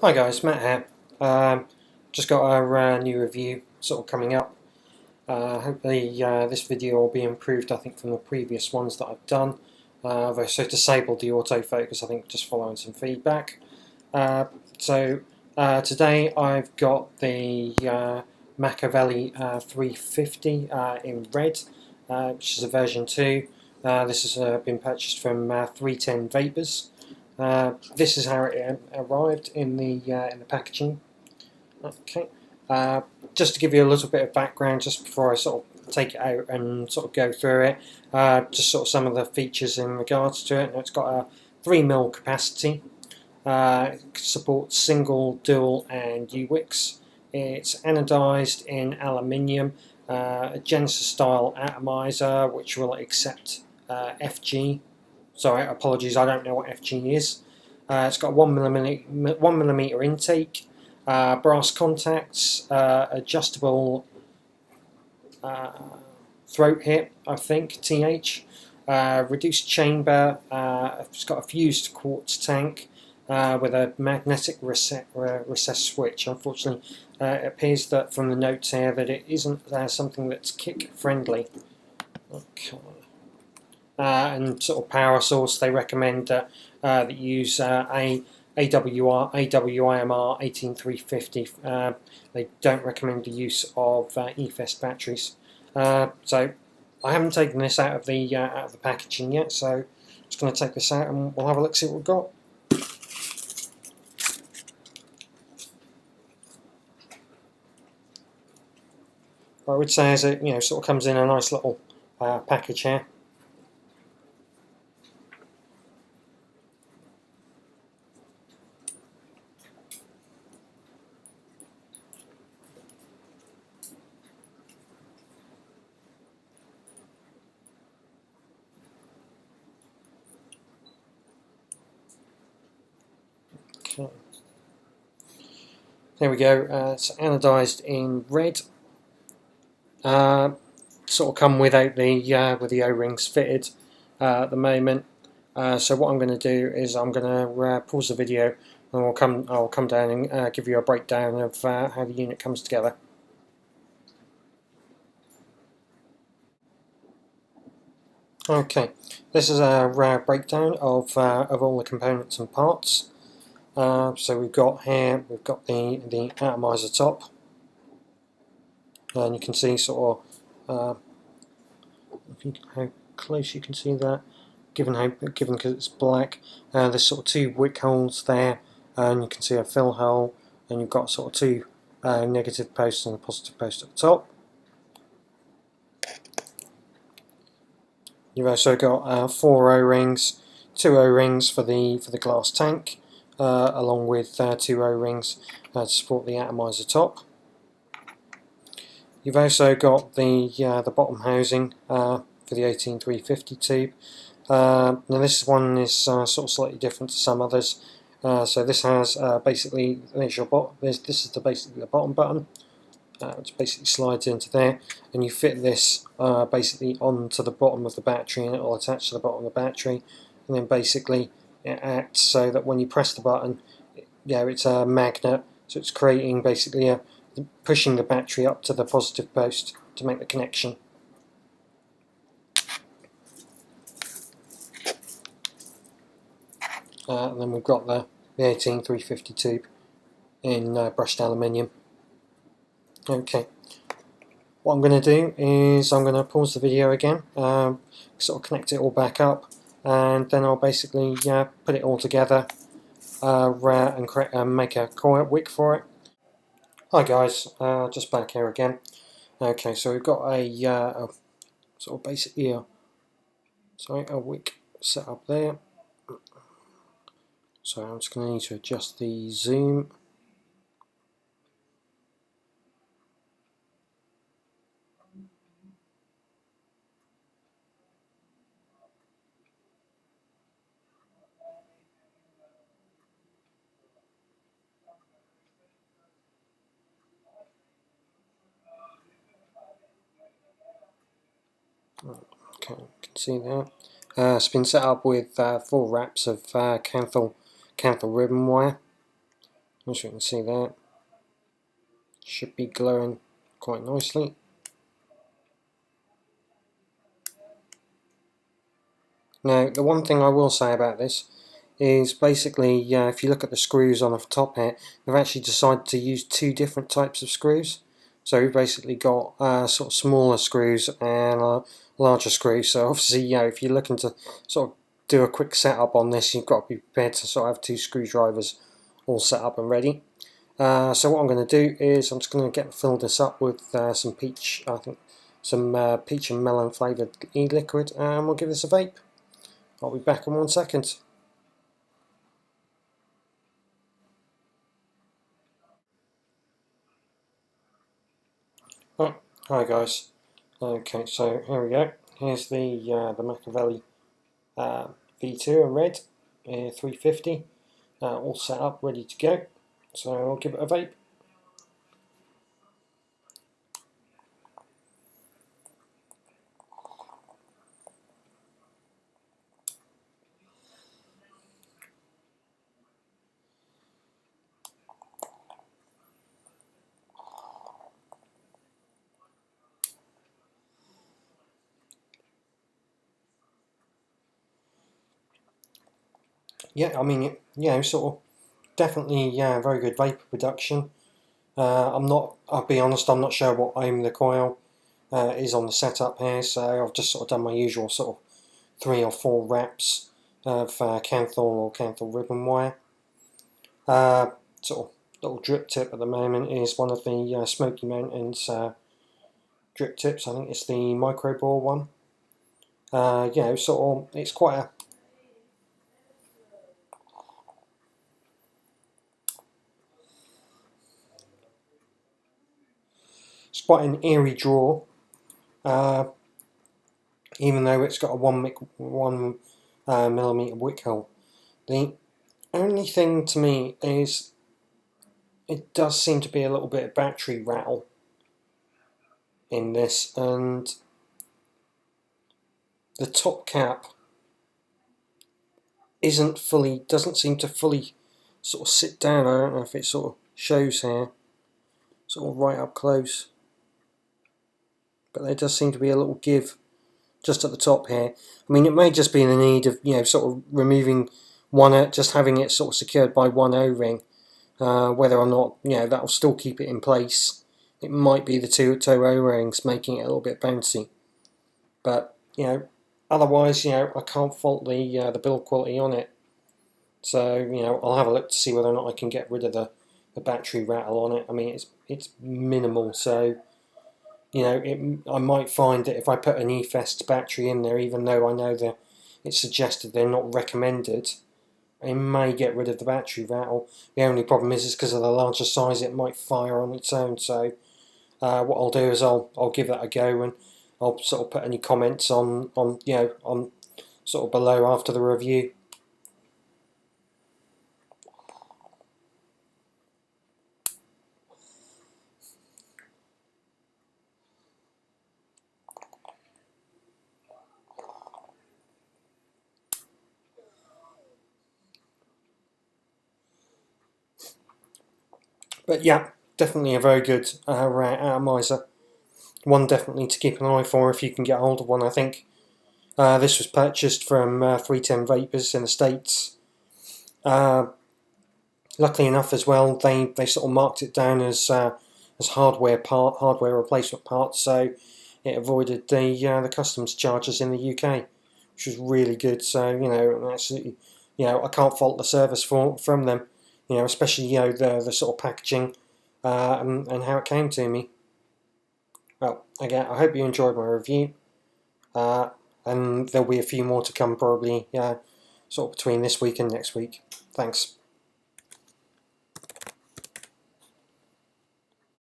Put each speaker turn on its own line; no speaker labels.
Hi guys, Matt here. Just got our new review sort of coming up. Hopefully this video will be improved, I think, from the previous ones that I've done. I've also disabled the autofocus, I think, just following some feedback. Today I've got the Macavelli 350 in red, which is a version 2. This has been purchased from 310 Vapors. This is how it arrived in the packaging. Okay, just to give you a little bit of background, just before I sort of take it out and sort of go through it, just sort of some of the features in regards to it. It's got a 3mm capacity. It supports single, dual, and UWICs. It's anodized in aluminium. A Genesis style atomizer, which will accept FG. Sorry, apologies, I don't know what FG is. It's got 1mm intake, brass contacts, adjustable throat hip, I think, TH, reduced chamber. It's got a fused quartz tank with a magnetic recess switch. Unfortunately, it appears that from the notes here that it isn't something that's kick friendly. Okay. And sort of power source, they recommend that you use AWIMR 18350. They don't recommend the use of EFEST batteries. So I haven't taken this out of the packaging yet, so I'm just going to take this out and we'll have a look, see what we've got. What I would say is it sort of comes in a nice little package here. Okay. There we go. It's anodized in red. Sort of come without the with the O-rings fitted at the moment. So what I'm going to do is I'm going to pause the video and I'll come down and give you a breakdown of how the unit comes together. Okay, this is a breakdown of all the components and parts. So we've got the atomizer top, and you can see sort of how close you can see that. Given because it's black, there's sort of two wick holes there, and you can see a fill hole, and you've got sort of two negative posts and a positive post at the top. You've also got 4 O-rings, 2 O-rings for the glass tank, along with 2 O-rings to support the atomizer top. You've also got the bottom housing for the 18350 tube. Now this one is sort of slightly different to some others. So this has basically, there's your bottom. This is basically the bottom button, which basically slides into there, and you fit this basically onto the bottom of the battery, and it will attach to the bottom of the battery, and then basically it acts so that when you press the button, it's a magnet, so it's creating basically pushing the battery up to the positive post to make the connection. And then we've got the 18350 tube in brushed aluminium. Okay, what I'm going to do is I'm going to pause the video again, sort of connect it all back up, and then I'll basically put it all together and make a coil wick for it. Hi guys, just back here again. Okay, so we've got a sort of basically a wick set up there. So I'm just going to need to adjust the zoom. Okay, you can see that. It's been set up with 4 wraps of canthal ribbon wire. as you can see there, should be glowing quite nicely. Now, the one thing I will say about this is basically, if you look at the screws on the top here, they've actually decided to use two different types of screws. So we've basically got sort of smaller screws and larger screws. So obviously, if you're looking to sort of do a quick setup on this, you've got to be prepared to sort of have two screwdrivers all set up and ready. So what I'm going to do is I'm just going to fill this up with some peach, I think, some peach and melon flavoured e-liquid, and we'll give this a vape. I'll be back in 1 second. Oh, hi guys. Okay, so here we go. Here's the Macavelli V2 in red, 350, all set up, ready to go. So I'll give it a vape. Yeah, I mean, sort of definitely, very good vapor production. I'll be honest, I'm not sure what ohm the coil is on the setup here, so I've just sort of done my usual sort of 3 or 4 wraps of Canthal or Canthal ribbon wire. Sort of little drip tip at the moment is one of the Smoky Mountains drip tips. I think it's the micro bore one. Sort of, it's quite an eerie draw, even though it's got a 1 millimeter wick hole. The only thing to me is it does seem to be a little bit of battery rattle in this, and the top cap doesn't seem to fully sort of sit down. I don't know if it sort of shows here, sort of right up close, but there does seem to be a little give just at the top here. I mean, it may just be in the need of sort of removing one, just having it sort of secured by one O-ring. Whether or not that'll still keep it in place. It might be the two toe O-rings making it a little bit bouncy, but otherwise I can't fault the build quality on it. So I'll have a look to see whether or not I can get rid of the battery rattle on it. I mean, it's minimal, so I might find that if I put an eFest battery in there, even though I know that it's suggested they're not recommended, it may get rid of the battery rattle. The only problem is because of the larger size, it might fire on its own. So what I'll do is I'll give that a go, and I'll sort of put any comments on sort of below after the review. But yeah, definitely a very good atomizer. One definitely to keep an eye for if you can get hold of one. I think this was purchased from 310 Vapors in the States. Luckily enough as well, they sort of marked it down as hardware replacement parts, so it avoided the customs charges in the UK, which was really good. So absolutely, I can't fault the service from them. Especially the sort of packaging and how it came to me. Well, again, I hope you enjoyed my review, and there'll be a few more to come probably, sort of between this week and next week. Thanks.